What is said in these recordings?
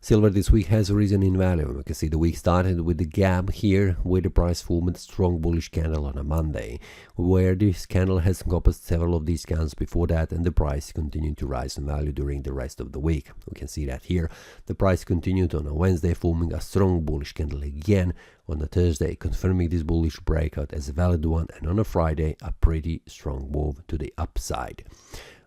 Silver this week has risen in value. We can see the week started with the gap here, where the price formed a strong bullish candle on a Monday, where this candle has encompassed several of these candles before that, and the price continued to rise in value during the rest of the week. We can see that here. The price continued on a Wednesday, forming a strong bullish candle again on a Thursday, confirming this bullish breakout as a valid one, and on a Friday, a pretty strong move to the upside.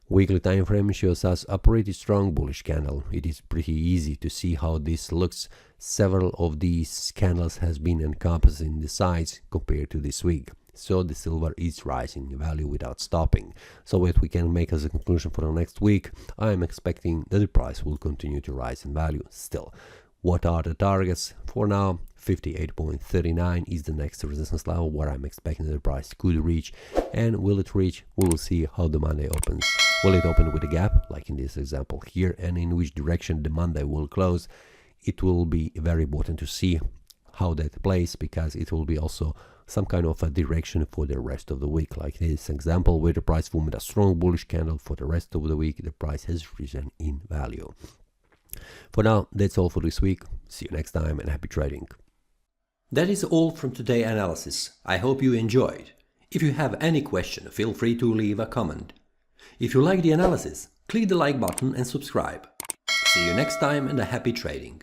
Weekly time frame shows us a pretty strong bullish candle. It is pretty easy to see how this looks. Several of these candles has been encompassing the sides compared to this week. So the silver is rising in value without stopping. So what we can make as a conclusion for the next week, I am expecting that the price will continue to rise in value still. What are the targets? For now, 58.39 is the next resistance level where I'm expecting that the price could reach. And will it reach? We will see how the Monday opens. Will it open with a gap, like in this example here, and in which direction the Monday will close? It will be very important to see how that plays, because it will be also some kind of a direction for the rest of the week. Like this example where the price formed a strong bullish candle, for the rest of the week the price has risen in value. For now, that's all for this week. See you next time and happy trading. That is all from today's analysis. I hope you enjoyed. If you have any question, feel free to leave a comment. If you like the analysis, click the like button and subscribe. See you next time and a happy trading.